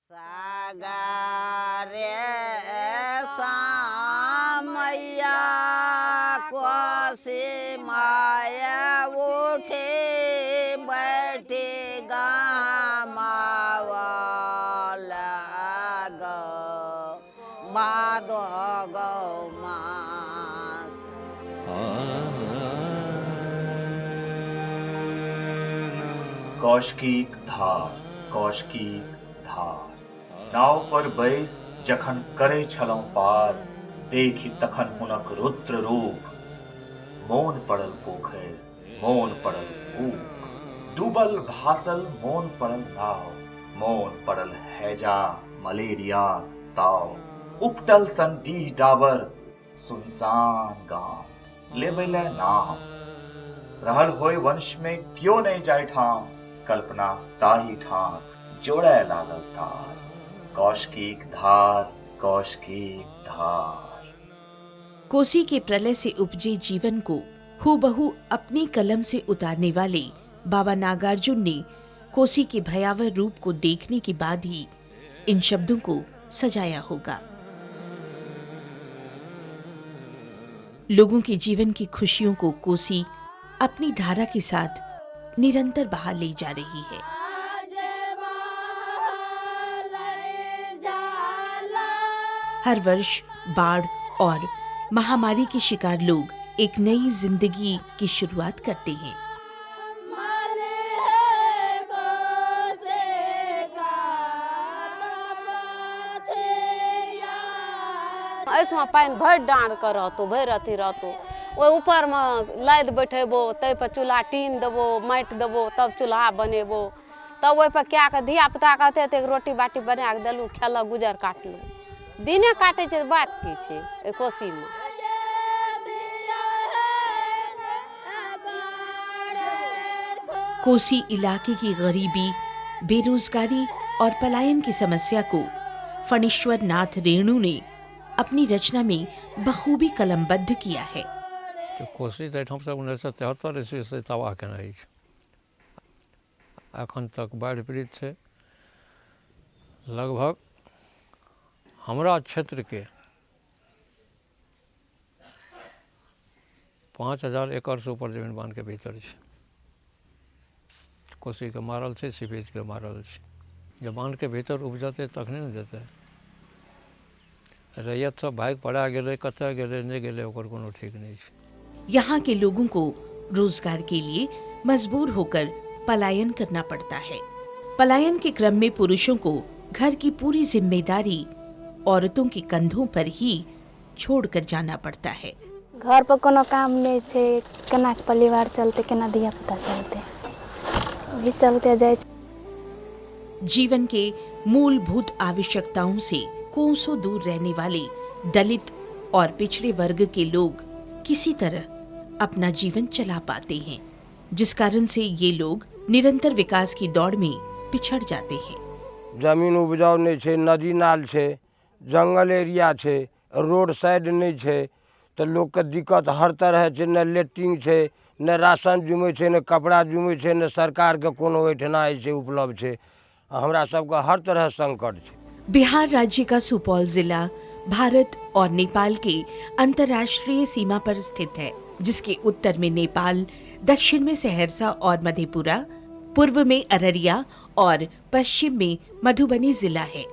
सागारे सामैया कोसी माया उठे बैठे गामावाला गौ बादो गौ मास कौशकी धार कौशकी धार नाव पर बैस जखन करे छलौं पार देखी तखन हुनक रुद्र रूप मोन पड़ल पोखरि मोन पड़ल ऊप डूबल भासल मोन पड़ल नाव मोन पड़ल हैजा मलेरिया ताव उपटल संडी डाबर सुनसान गांव लेबैले नाम रहल होय वंश में क्यों नहीं जाय ठाम कल्पना ताही ठाम जोड़े लागल तार कौशकीक धार कौशकीक धार। कोसी के प्रलय से उपजे जीवन को हूबहू अपनी कलम से उतारने वाले बाबा नागार्जुन ने कोसी के भयावह रूप को देखने के बाद ही इन शब्दों को सजाया होगा। लोगों के जीवन की खुशियों को कोसी अपनी धारा के साथ निरंतर बहा ले जा रही है। हर वर्ष बाढ़ और महामारी के शिकार लोग एक नई जिंदगी की शुरुआत करते हैं। ऐसमें पानी भर डाँड़ कर रहतो भर अथी रहतो वो ऊपर में लाद बैठेबो तै पर चूल्हा टीन देबो माटि देबो तब चूल्हा बनेबो तब ओहि पर क्या के धिया पुता कहते थे रोटी बाटी बना के देलू खेल गुजर काटलू दिने काटे छै बात की छै ए कोसी में। कोसी इलाके की गरीबी, बेरोजगारी और पलायन की समस्या को फणीश्वर नाथ रेणु ने अपनी रचना में बखूबी कलमबद्ध किया है। तो कोसी तो 1973 ईस्वी से तबाह केने अछि अखन तक बाढ़ि पीड़ित छै। लगभग हमरा क्षेत्र के 5000 एकड़ से ऊपर जमीन बांध के भीतर छै। कोसी के मारल छै सीपेज के मारल छै। जब बांध के भीतर उपजते तखने ने देते रैयत सब भाग पड़ा गेले कतऽ गेले नहीं गेले ओकर कोनो ठीक नहीं छै। यहाँ के लोगों को रोजगार के लिए मजबूर होकर पलायन करना पड़ता है। पलायन के क्रम में पुरुषों को घर की पूरी जिम्मेदारी औरतों के कंधों पर ही छोड़कर जाना पड़ता है। घर पर कोनो काम नहीं छे केना परिवार चलते केना धिया पुता चलते वही चलते जाए। जीवन के मूलभूत आवश्यकताओं से कोसों दूर रहने वाले दलित और पिछड़े वर्ग के लोग किसी तरह अपना जीवन चला पाते हैं, जिस कारण से ये लोग निरंतर विकास की दौड़ में पिछड़ जाते हैं। जमीन उपजाऊ नहीं छे, नदी नाल छे, जंगल एरिया छे, रोड साइड नहीं छे तो लोग के दिक्कत हर तरह छे। न लेट्रिन छे, न राशन जुमे छे, न कपड़ा जुमे छे, न सरकार के कोनो ओहिठना छे उपलब्ध छे। हमरा सबके हर तरह संकट छे। बिहार राज्य का सुपौल जिला भारत और नेपाल के अंतर्राष्ट्रीय सीमा पर स्थित है, जिसके उत्तर में नेपाल, दक्षिण में सहरसा और मधेपुरा, पूर्व में अररिया और पश्चिम में मधुबनी जिला है।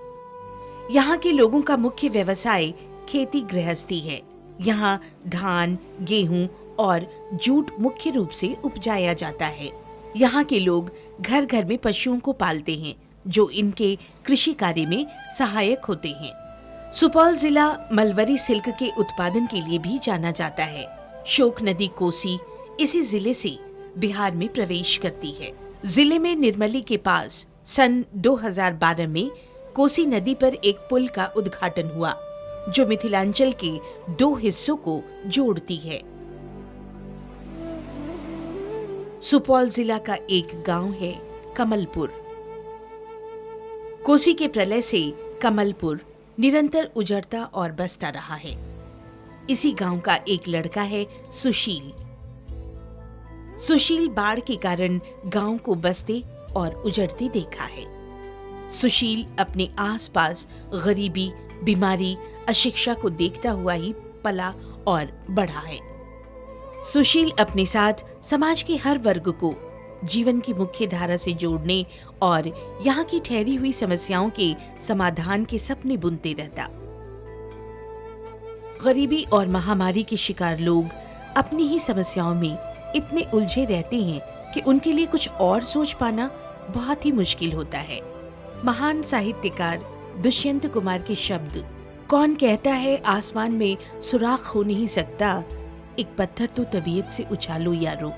यहाँ के लोगों का मुख्य व्यवसाय खेती गृहस्थी है। यहाँ धान, गेहूं और जूट मुख्य रूप से उपजाया जाता है। यहाँ के लोग घर घर में पशुओं को पालते हैं, जो इनके कृषि कार्य में सहायक होते हैं। सुपौल जिला मलवरी सिल्क के उत्पादन के लिए भी जाना जाता है। शोक नदी कोसी इसी जिले से बिहार में प्रवेश करती है। जिले में निर्मली के पास सन 2012 में कोसी नदी पर एक पुल का उद्घाटन हुआ, जो मिथिलांचल के 2 हिस्सों को जोड़ती है। सुपौल जिला का एक गांव है कमलपुर। कोसी के प्रलय से कमलपुर निरंतर उजड़ता और बसता रहा है। इसी गांव का एक लड़का है सुशील। सुशील बाढ़ के कारण गांव को बसते और उजड़ते देखा है। सुशील अपने आसपास गरीबी, बीमारी, अशिक्षा को देखता हुआ ही पला और बढ़ा है। सुशील अपने साथ समाज के हर वर्ग को जीवन की मुख्य धारा से जोड़ने और यहाँ की ठहरी हुई समस्याओं के समाधान के सपने बुनते रहता। गरीबी और महामारी के शिकार लोग अपनी ही समस्याओं में इतने उलझे रहते हैं कि उनके लिए कुछ और सोच पाना बहुत ही मुश्किल होता है। महान साहित्यकार दुष्यंत कुमार के शब्द, कौन कहता है आसमान में सुराख हो नहीं सकता, एक पत्थर तो तबीयत से उछालो यारो।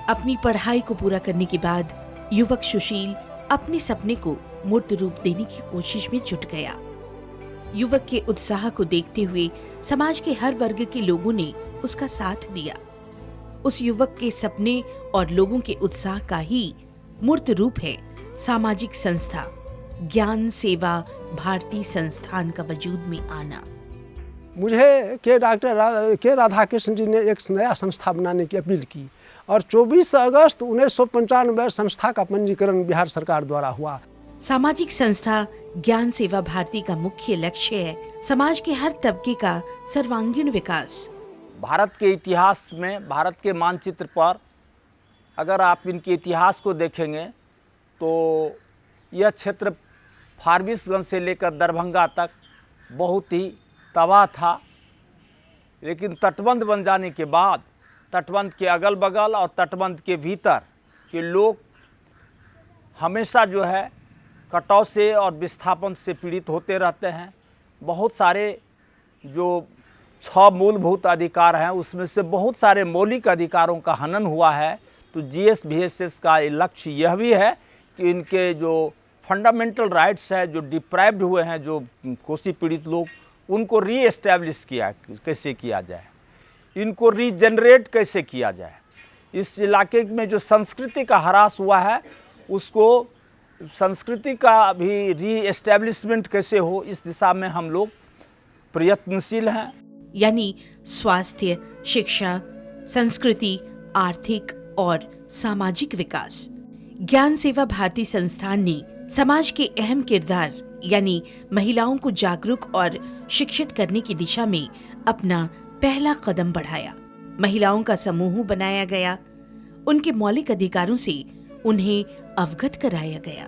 अपनी पढ़ाई को पूरा करने के बाद युवक सुशील अपने सपने को मूर्त रूप देने की कोशिश में जुट गया। युवक के उत्साह को देखते हुए समाज के हर वर्ग के लोगों ने उसका साथ दिया। उस युवक के सपने और लोगों के उत्साह का ही मूर्त रूप है सामाजिक संस्था ज्ञान सेवा भारती संस्थान का वजूद में आना। मुझे डॉक्टर के राधाकृष्ण जी ने एक नया संस्था बनाने की अपील की और 24 अगस्त 1995 संस्था का पंजीकरण बिहार सरकार द्वारा हुआ। सामाजिक संस्था ज्ञान सेवा भारती का मुख्य लक्ष्य है समाज के हर तबके का सर्वांगीण विकास। भारत के इतिहास में, भारत के मानचित्र पर अगर आप इनके इतिहास को देखेंगे तो यह क्षेत्र फारबिसगंज से लेकर दरभंगा तक बहुत ही तबाह था, लेकिन तटबंध बन जाने के बाद तटबंध के अगल बगल और तटबंध के भीतर के लोग हमेशा जो है कटाव से और विस्थापन से पीड़ित होते रहते हैं। बहुत सारे जो 6 मूलभूत अधिकार हैं उसमें से बहुत सारे मौलिक अधिकारों का हनन हुआ है। तो GS-VSS का लक्ष्य यह भी है कि इनके जो फंडामेंटल राइट्स है, जो डिप्राइव्ड हुए हैं, जो कोसी पीड़ित लोग, उनको रीएस्टैब्लिश कैसे किया जाए, इनको रीजनरेट कैसे किया जाए। इस इलाके में जो संस्कृति का ह्रास हुआ है उसको संस्कृति का भी रीएस्टैब्लिशमेंट कैसे हो, इस दिशा में हम लोग प्रयत्नशील हैं। यानी स्वास्थ्य, शिक्षा, संस्कृति, आर्थिक और सामाजिक विकास। ज्ञान सेवा भारती संस्थान ने समाज के अहम किरदार यानी महिलाओं को जागरूक और शिक्षित करने की दिशा में अपना पहला कदम बढ़ाया। महिलाओं का समूह बनाया गया, उनके मौलिक अधिकारों से उन्हें अवगत कराया गया।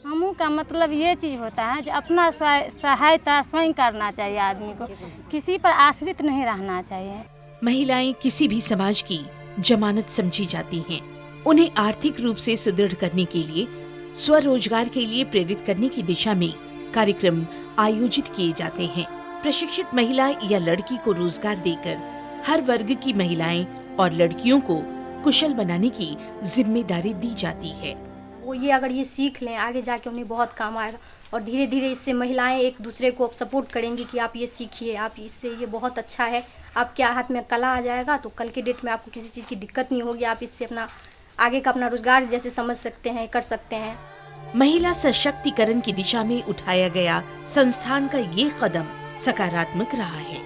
समूह का मतलब ये चीज होता है कि अपना सहायता स्वयं करना चाहिए, आदमी को किसी पर आश्रित नहीं रहना चाहिए। महिलाएं किसी भी समाज की जमानत समझी जाती हैं। उन्हें आर्थिक रूप से सुदृढ़ करने के लिए, स्वरोजगार के लिए प्रेरित करने की दिशा में कार्यक्रम आयोजित किए जाते हैं। प्रशिक्षित महिला या लड़की को रोजगार देकर हर वर्ग की महिलाएं और लड़कियों को कुशल बनाने की जिम्मेदारी दी जाती है। वो ये अगर ये सीख लें आगे जाके उन्हें बहुत काम आएगा और धीरे धीरे इससे महिलाएं एक दूसरे को सपोर्ट करेंगी कि आप ये सीखिए, आप इससे ये बहुत अच्छा है, आपके हाथ में कला आ जाएगा तो कल के डेट में आपको किसी चीज़ की दिक्कत नहीं होगी, आप इससे अपना आगे का अपना रोजगार जैसे समझ सकते हैं, कर सकते हैं। महिला सशक्तिकरण की दिशा में उठाया गया संस्थान का ये कदम सकारात्मक रहा है।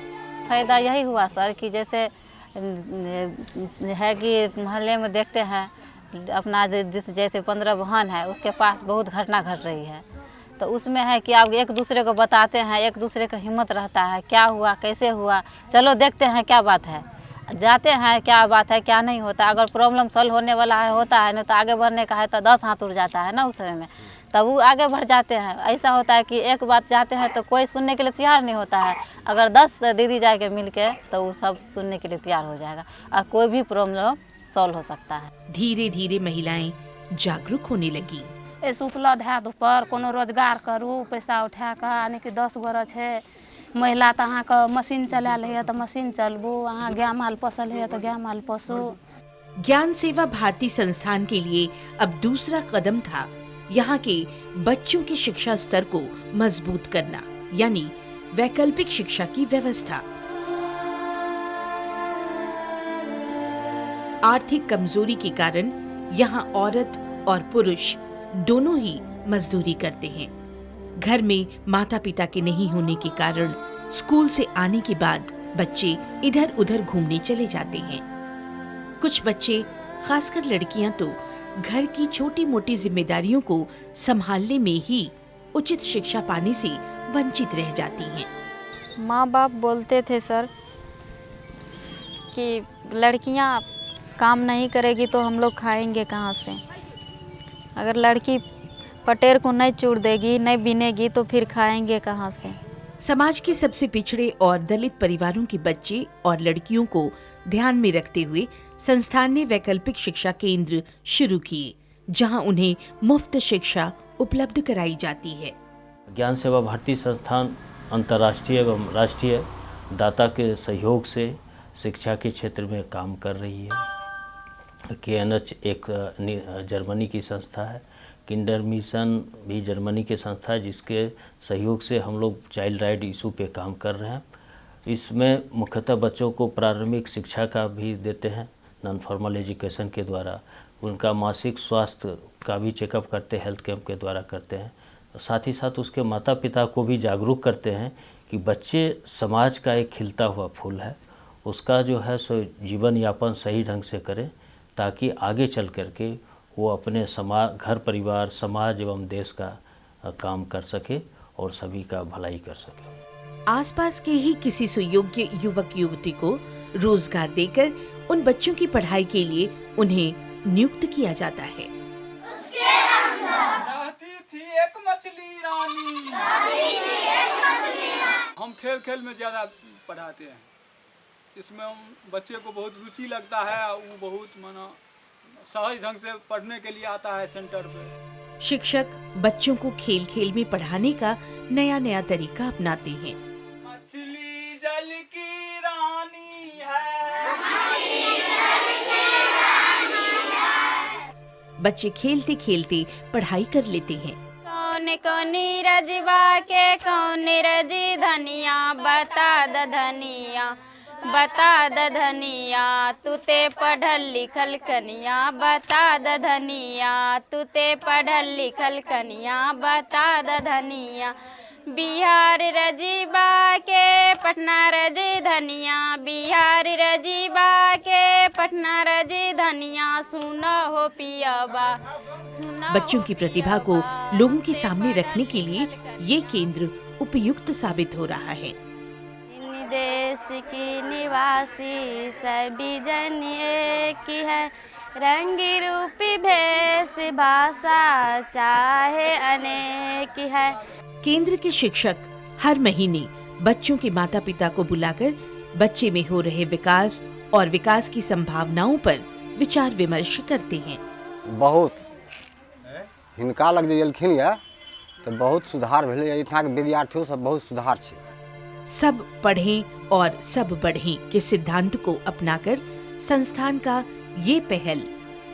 फायदा यही हुआ सर कि जैसे है कि मोहल्ले में देखते हैं अपना जैसे 15 बहन है उसके पास बहुत घटना घट रही है, तो उसमें है कि आप एक दूसरे को बताते हैं, एक दूसरे का हिम्मत रहता है, क्या हुआ कैसे हुआ, चलो देखते हैं क्या बात है, जाते हैं क्या बात है क्या नहीं होता। अगर प्रॉब्लम सॉल्व होने वाला है होता है, नहीं तो आगे बढ़ने का है तो 10 हाथ उड़ जाता है ना उस समय में, तब वो आगे बढ़ जाते हैं। ऐसा होता है कि एक बात जाते हैं तो कोई सुनने के लिए तैयार नहीं होता है, अगर 10 दीदी जाके मिल के तो वो सब सुनने के लिए तैयार हो जाएगा और कोई भी प्रॉब्लम सॉल्व हो सकता है। धीरे धीरे महिलाएं जागरूक होने लगी। ऐसे उपलब्ध है तो पर कोनो रोजगार करू, पैसा उठा कर यानी कि 10 गोरज है महिला तो अहाँ का मशीन चला है तो मशीन चलबू, अहाँ गाय माल पोसल है तो गाय माल पोसू। ज्ञान सेवा भारती संस्थान के लिए अब दूसरा कदम था यहाँ के बच्चों की शिक्षा स्तर को मजबूत करना, यानी वैकल्पिक शिक्षा की व्यवस्था। आर्थिक कमजोरी के कारण यहाँ औरत और पुरुष दोनों ही मजदूरी करते हैं। घर में माता पिता के नहीं होने के कारण स्कूल से आने के बाद बच्चे इधर उधर घूमने चले जाते हैं। कुछ बच्चे, खासकर लड़कियां तो घर की छोटी मोटी जिम्मेदारियों को संभालने में ही उचित शिक्षा पाने से वंचित रह जाती हैं। माँ बाप बोलते थे सर कि लड़कियाँ काम नहीं करेगी तो हम लोग खाएंगे कहाँ से। अगर लड़की पटेर को नहीं चूड़ देगी, नहीं बिनेगी तो फिर खाएंगे कहाँ से। समाज के सबसे पिछड़े और दलित परिवारों के बच्चे और लड़कियों को ध्यान में रखते हुए संस्थान ने वैकल्पिक शिक्षा केंद्र शुरू किए, जहां उन्हें मुफ्त शिक्षा उपलब्ध कराई जाती है। ज्ञान सेवा भारती संस्थान अंतर्राष्ट्रीय एवं राष्ट्रीय दाता के सहयोग से शिक्षा के क्षेत्र में काम कर रही है। KNH एक जर्मनी की संस्था है, किंडर मिशन भी जर्मनी की संस्था है, जिसके सहयोग से हम लोग चाइल्ड राइट इशू पे काम कर रहे हैं। इसमें मुख्यतः बच्चों को प्रारंभिक शिक्षा का भी देते हैं, नॉन फॉर्मल एजुकेशन के द्वारा। उनका मासिक स्वास्थ्य का भी चेकअप करते हैं, हेल्थ कैंप के द्वारा करते हैं। साथ ही साथ उसके माता पिता को भी जागरूक करते हैं कि बच्चे समाज का एक खिलता हुआ फूल है, उसका जो है सो जीवन यापन सही ढंग से करें, ताकि आगे चल कर के वो अपने समाज, घर परिवार, समाज एवं देश का काम कर सके और सभी का भलाई कर सके। आसपास के ही किसी सुयोग्य युवक युवती को रोजगार देकर उन बच्चों की पढ़ाई के लिए उन्हें नियुक्त किया जाता है। रहती थी एक मछली रानी, हम खेल खेल में ज़्यादा पढ़ाते हैं। इसमें बच्चे को बहुत रुचि लगता है, वो बहुत माना सहज ढंग से पढ़ने के लिए आता है सेंटर पे। शिक्षक बच्चों को खेल खेल में पढ़ाने का नया नया तरीका अपनाते हैं। मछली जल की रानी है, बच्चे खेलते खेलते पढ़ाई कर लेते हैं। कौन कौनी रजवा के कौन रजी धनिया, बता द धनिया, बता द धनिया, तू ते पढ़ल लिखल कनिया, बता द धनिया, तू ते पढ़ल लिखल कनिया, बता द धनिया। बिहार रजीबा के पटना रजी धनिया, बिहार रजीबा के पटना रजी धनिया, सुनो हो पियाबा। बच्चों की प्रतिभा को लोगों के सामने रखने के लिए ये केंद्र उपयुक्त साबित हो रहा है। देश की निवासी सभी जन एक ही है, रंगी रूपी भेष भाषा चाहे अनेक ही है। केंद्र के शिक्षक हर महीने बच्चों के माता पिता को बुलाकर बच्चे में हो रहे विकास और विकास की संभावनाओं पर विचार विमर्श करते हैं। बहुत हिनका लग जेलखिन या तो बहुत सुधार भेलै, इतना के विद्यार्थियों सब बहुत सुधार छै। सब पढ़ें और सब बढ़ें के सिद्धांत को अपनाकर संस्थान का ये पहल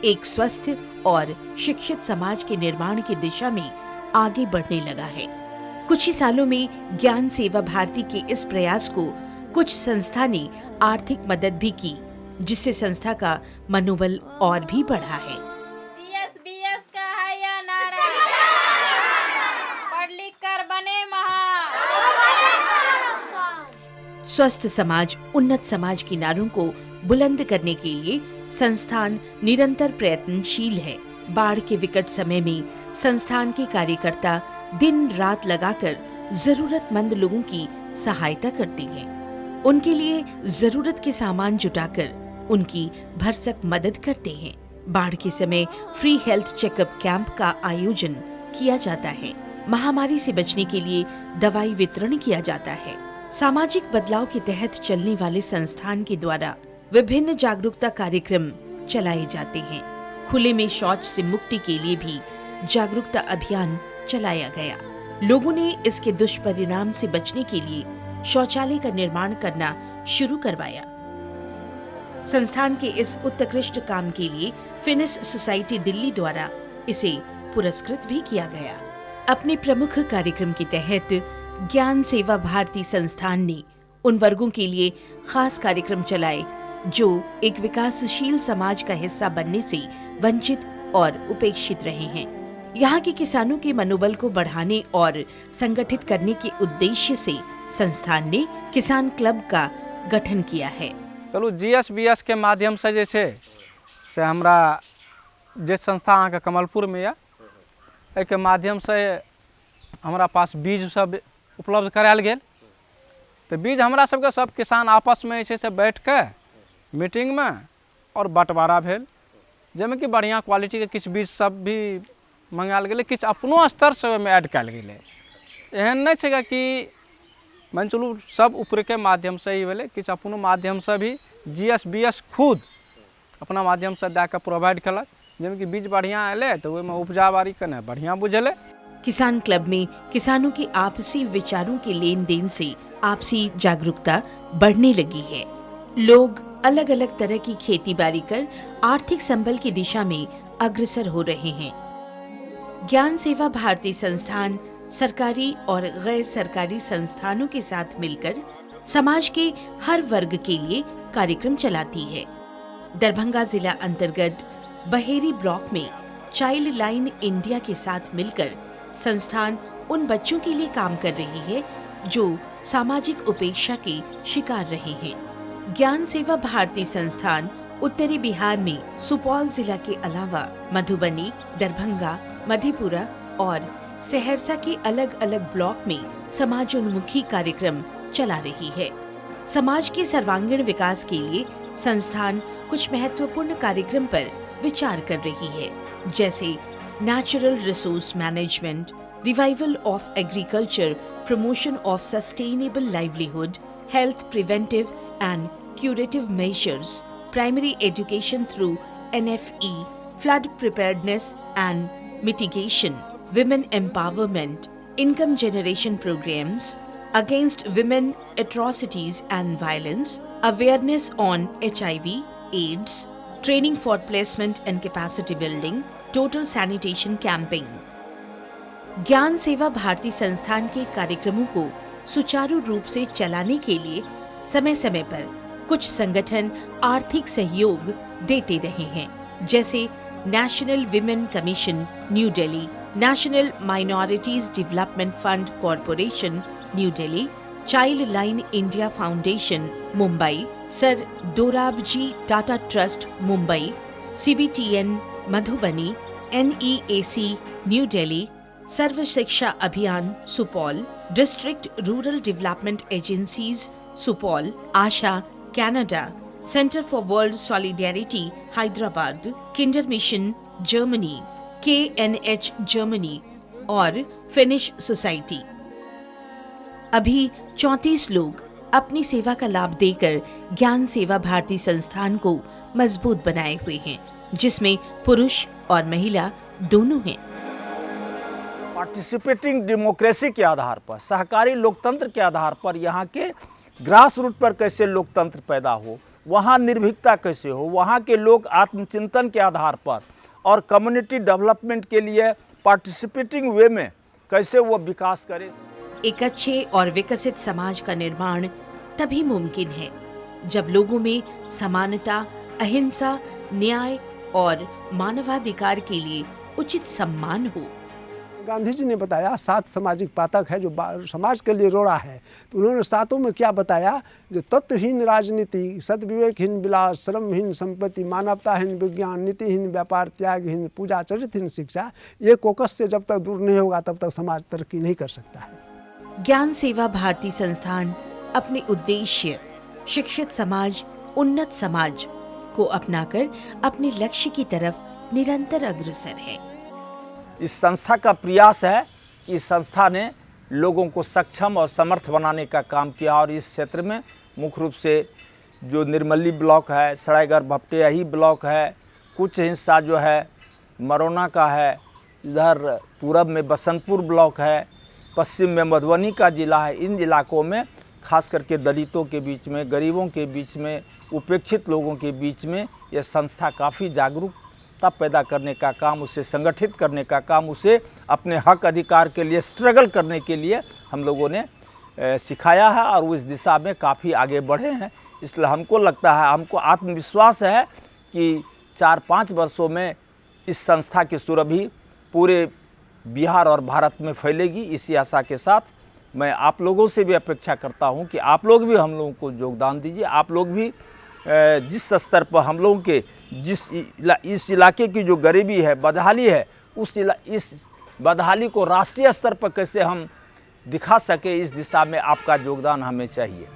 एक स्वस्थ और शिक्षित समाज के निर्माण की दिशा में आगे बढ़ने लगा है। कुछ ही सालों में ज्ञान सेवा भारती के इस प्रयास को कुछ संस्था ने आर्थिक मदद भी की, जिससे संस्था का मनोबल और भी बढ़ा है। BS का है या नारा, पढ़ लिख कर बने महान। स्वस्थ समाज उन्नत समाज की नारों को बुलंद करने के लिए संस्थान निरंतर प्रयत्नशील है। बाढ़ के विकट समय में संस्थान के कार्यकर्ता दिन रात लगाकर जरूरतमंद लोगों की सहायता करते हैं। उनके लिए जरूरत के सामान जुटाकर उनकी भरसक मदद करते हैं। बाढ़ के समय फ्री हेल्थ चेकअप कैंप का आयोजन किया जाता है। महामारी से बचने के लिए दवाई वितरण किया जाता है। सामाजिक बदलाव के तहत चलने वाले संस्थान के द्वारा विभिन्न जागरूकता कार्यक्रम चलाए जाते हैं। खुले में शौच से मुक्ति के लिए भी जागरूकता अभियान चलाया गया। लोगों ने इसके दुष्परिणाम से बचने के लिए शौचालय का निर्माण करना शुरू करवाया। संस्थान के इस उत्कृष्ट काम के लिए फिनिस सोसाइटी दिल्ली द्वारा इसे पुरस्कृत भी किया गया। अपने प्रमुख कार्यक्रम के तहत ज्ञान सेवा भारती संस्थान ने उन वर्गों के लिए खास कार्यक्रम चलाए जो एक विकासशील समाज का हिस्सा बनने से वंचित और उपेक्षित रहे हैं। यहाँ के किसानों के मनोबल को बढ़ाने और संगठित करने के उद्देश्य से संस्थान ने किसान क्लब का गठन किया है। चलू GSBS के माध्यम से जे छै से हमरा जे संस्था अहाँ के कमलपुर में या के माध्यम से हमारा पास बीज सब उपलब्ध करायल गेल। तो बीज हमरा सबके सब किसान आपस में से बैठ के मीटिंग में और बंटवारा भेल, जैमें कि बढ़िया क्वालिटी के किछु बीज सब भी मंगायल गेलै, किछु अपनो स्तर से ओहिमे ऐड कयल गेलै। एहन नहीं छै कि मान चलू सब ऊपर के माध्यम से ही भेलै, किछु अपनो माध्यम से भी GSBS खुद अपना माध्यम से दे के प्रोवाइड कलक, जैमें कि बीज बढ़िया एलै तो ओहिमे उपजा बाड़ी कने बढ़िया बुझेलै। किसान क्लब में किसानों के आपसी विचारों के लेन देन से आपसी जागरूकता बढ़ने लगी है। लोग अलग अलग तरह की खेती बाड़ी कर आर्थिक संबल की दिशा में अग्रसर हो रहे हैं। ज्ञान सेवा भारती संस्थान सरकारी और गैर सरकारी संस्थानों के साथ मिलकर समाज के हर वर्ग के लिए कार्यक्रम चलाती है। दरभंगा जिला अंतर्गत बहेरी ब्लॉक में चाइल्ड लाइन इंडिया के साथ मिलकर संस्थान उन बच्चों के लिए काम कर रही है जो सामाजिक उपेक्षा के शिकार रहे हैं। ज्ञान सेवा भारती संस्थान उत्तरी बिहार में सुपौल जिला के अलावा मधुबनी, दरभंगा, मधेपुरा और सहरसा के अलग अलग ब्लॉक में समाजोन्मुखी कार्यक्रम चला रही है। समाज के सर्वांगीण विकास के लिए संस्थान कुछ महत्वपूर्ण कार्यक्रम पर विचार कर रही है, जैसे natural resource management, revival of agriculture, promotion of sustainable livelihood, health preventive and curative measures, primary education through NFE, flood preparedness and mitigation, women empowerment, income generation programs, against women atrocities and violence, awareness on HIV, AIDS, training for placement and capacity building, total sanitation camping। ज्ञान सेवा भारती संस्थान के कार्यक्रमों को सुचारू रूप से चलाने के लिए समय समय पर कुछ संगठन आर्थिक सहयोग देते रहे हैं, जैसे national women commission new Delhi, national minorities development fund corporation new Delhi, child line India foundation Mumbai, sir Dorabji Tata trust Mumbai, CBTN Madhubani, NEAC new Delhi, Sarva Shiksha Abhiyan Supaul, district rural development agencies Supaul, Asha Canada, centre for world solidarity Hyderabad, kinder mission Germany, KNH Germany और Finnish society. अभी 34 लोग अपनी सेवा का लाभ देकर ज्ञान सेवा भारती संस्थान को मजबूत बनाए हुए हैं, जिसमें पुरुष और महिला दोनों हैं। पार्टिसिपेटिंग डेमोक्रेसी के आधार पर, सहकारी लोकतंत्र के आधार पर यहाँ के ग्रास रूट पर कैसे लोकतंत्र पैदा हो, वहाँ निर्भीकता कैसे हो, वहाँ के लोग आत्मचिंतन के आधार पर और कम्युनिटी डेवलपमेंट के लिए पार्टिसिपेटिंग वे में कैसे वो विकास करे। एक अच्छे और विकसित समाज का निर्माण तभी मुमकिन है जब लोगों में समानता, अहिंसा, न्याय और मानवाधिकार के लिए उचित सम्मान हो। गांधी जी ने बताया 7 सामाजिक पातक है जो समाज के लिए रोड़ा है, तो उन्होंने 7 में क्या बताया, जो तत्वहीन राजनीति, सद्विवेकहीन विलास, श्रमहीन संपत्ति, मानवताहीन विज्ञान, नीतिहीन व्यापार, त्यागहीन पूजा, चरित्रहीन शिक्षा, ये कोकस से जब तक दूर नहीं होगा तब तक समाज तरक्की नहीं कर सकता है। ज्ञान सेवा भारती संस्थान अपने उद्देश्य शिक्षित समाज, उन्नत समाज को अपनाकर अपने लक्ष्य की तरफ निरंतर अग्रसर है। इस संस्था का प्रयास है कि इस संस्था ने लोगों को सक्षम और समर्थ बनाने का काम किया और इस क्षेत्र में मुख्य रूप से जो निर्मली ब्लॉक है, सरायगढ़ भपटियाही ब्लॉक है, कुछ हिस्सा जो है मरोना का है, इधर पूरब में बसंतपुर ब्लॉक है, पश्चिम में मधुबनी का ज़िला है। इन इलाकों में खास करके दलितों के बीच में, गरीबों के बीच में, उपेक्षित लोगों के बीच में यह संस्था काफ़ी जागरूकता पैदा करने का काम, उसे संगठित करने का काम, उसे अपने हक अधिकार के लिए स्ट्रगल करने के लिए हम लोगों ने सिखाया है और उस दिशा में काफ़ी आगे बढ़े हैं। इसलिए हमको लगता है, हमको आत्मविश्वास है कि 4-5 वर्षों में इस संस्था की सुरभि पूरे बिहार और भारत में फैलेगी। इसी आशा के साथ मैं आप लोगों से भी अपेक्षा करता हूं कि आप लोग भी हम लोगों को योगदान दीजिए, आप लोग भी जिस स्तर पर हम लोगों के इस इलाके की जो गरीबी है, बदहाली है, इस बदहाली को राष्ट्रीय स्तर पर कैसे हम दिखा सके, इस दिशा में आपका योगदान हमें चाहिए।